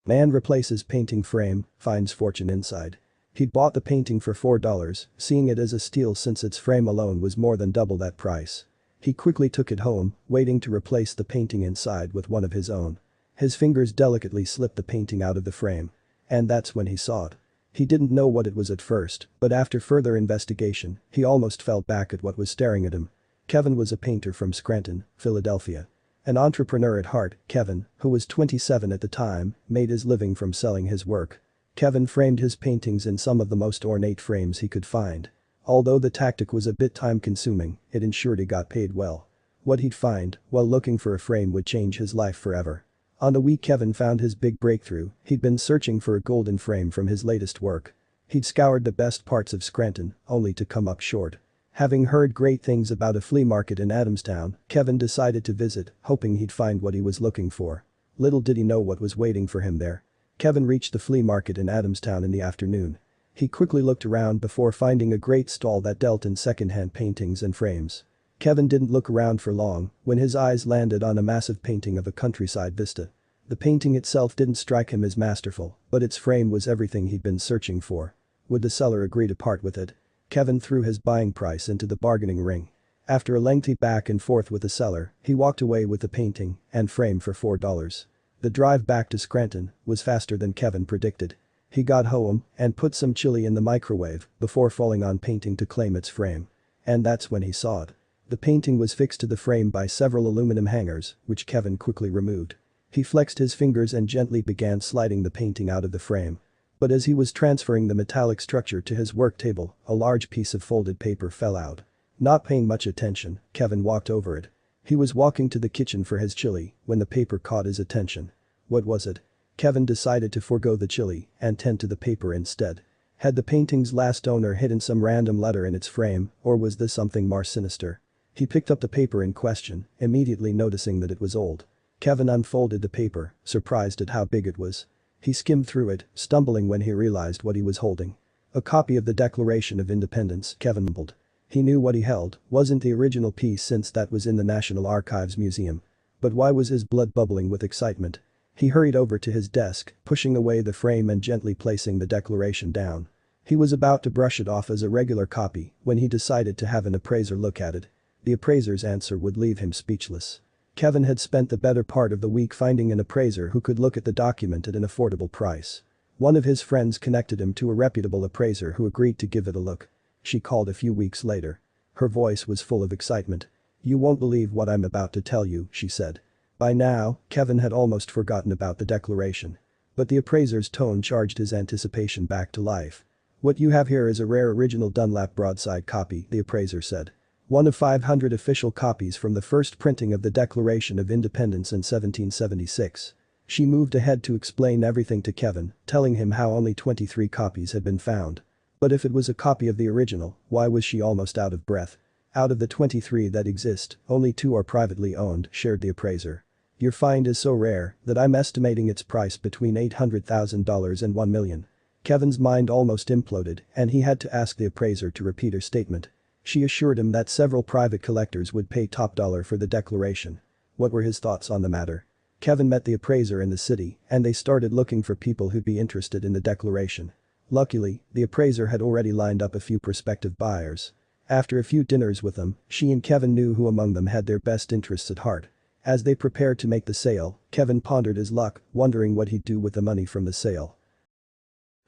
Man replaces painting frame, finds fortune inside. He'd bought the painting for $4, seeing it as a steal since its frame alone was more than double that price. He quickly took it home, waiting to replace the painting inside with one of his own. His fingers delicately slipped the painting out of the frame. And that's when he saw it. He didn't know what it was at first, but after further investigation, he almost fell back at what was staring at him. Kevin was a painter from Scranton, Philadelphia. An entrepreneur at heart, Kevin, who was 27 at the time, made his living from selling his work. Kevin framed his paintings in some of the most ornate frames he could find. Although the tactic was a bit time-consuming, it ensured he got paid well. What he'd find while looking for a frame would change his life forever. On the week Kevin found his big breakthrough, he'd been searching for a golden frame from his latest work. He'd scoured the best parts of Scranton, only to come up short. Having heard great things about a flea market in Adamstown, Kevin decided to visit, hoping he'd find what he was looking for. Little did he know what was waiting for him there. Kevin reached the flea market in Adamstown in the afternoon. He quickly looked around before finding a great stall that dealt in second-hand paintings and frames. Kevin didn't look around for long when his eyes landed on a massive painting of a countryside vista. The painting itself didn't strike him as masterful, but its frame was everything he'd been searching for. Would the seller agree to part with it? Kevin threw his buying price into the bargaining ring. After a lengthy back and forth with the seller, he walked away with the painting and frame for $4. The drive back to Scranton was faster than Kevin predicted. He got home and put some chili in the microwave before falling on painting to claim its frame. And that's when he saw it. The painting was fixed to the frame by several aluminum hangers, which Kevin quickly removed. He flexed his fingers and gently began sliding the painting out of the frame. But as he was transferring the metallic structure to his work table, a large piece of folded paper fell out. Not paying much attention, Kevin walked over it. He was walking to the kitchen for his chili when the paper caught his attention. What was it? Kevin decided to forgo the chili and tend to the paper instead. Had the painting's last owner hidden some random letter in its frame, or was this something more sinister? He picked up the paper in question, immediately noticing that it was old. Kevin unfolded the paper, surprised at how big it was. He skimmed through it, stumbling when he realized what he was holding. A copy of the Declaration of Independence, Kevin mumbled. He knew what he held wasn't the original piece since that was in the National Archives Museum. But why was his blood bubbling with excitement? He hurried over to his desk, pushing away the frame and gently placing the declaration down. He was about to brush it off as a regular copy when he decided to have an appraiser look at it. The appraiser's answer would leave him speechless. Kevin had spent the better part of the week finding an appraiser who could look at the document at an affordable price. One of his friends connected him to a reputable appraiser who agreed to give it a look. She called a few weeks later. Her voice was full of excitement. "You won't believe what I'm about to tell you," she said. By now, Kevin had almost forgotten about the declaration. But the appraiser's tone charged his anticipation back to life. "What you have here is a rare original Dunlap broadside copy," the appraiser said. "One of 500 official copies from the first printing of the Declaration of Independence in 1776. She moved ahead to explain everything to Kevin, telling him how only 23 copies had been found. But if it was a copy of the original, why was she almost out of breath? Out of the 23 that exist, only 2 are privately owned, shared the appraiser. "Your find is so rare that I'm estimating its price between $800,000 and $1 million. Kevin's mind almost imploded and he had to ask the appraiser to repeat her statement. She assured him that several private collectors would pay top dollar for the declaration. What were his thoughts on the matter? Kevin met the appraiser in the city and they started looking for people who'd be interested in the declaration. Luckily, the appraiser had already lined up a few prospective buyers. After a few dinners with them, she and Kevin knew who among them had their best interests at heart. As they prepared to make the sale, Kevin pondered his luck, wondering what he'd do with the money from the sale.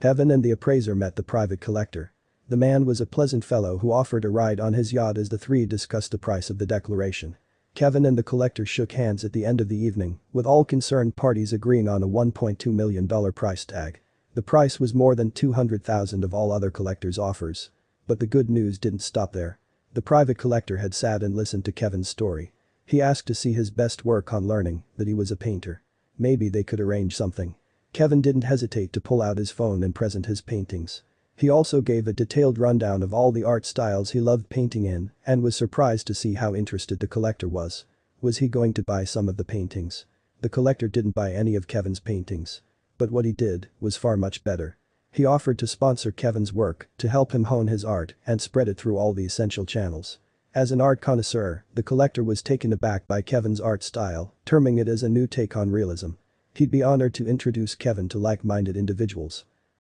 Kevin and the appraiser met the private collector. The man was a pleasant fellow who offered a ride on his yacht as the three discussed the price of the declaration. Kevin and the collector shook hands at the end of the evening, with all concerned parties agreeing on a $1.2 million price tag. The price was more than $200,000 of all other collectors' offers. But the good news didn't stop there. The private collector had sat and listened to Kevin's story. He asked to see his best work on learning that he was a painter. Maybe they could arrange something. Kevin didn't hesitate to pull out his phone and present his paintings. He also gave a detailed rundown of all the art styles he loved painting in and was surprised to see how interested the collector was. Was he going to buy some of the paintings? The collector didn't buy any of Kevin's paintings. But what he did was far much better. He offered to sponsor Kevin's work to help him hone his art and spread it through all the essential channels. As an art connoisseur, the collector was taken aback by Kevin's art style, terming it as a new take on realism. He'd be honored to introduce Kevin to like-minded individuals.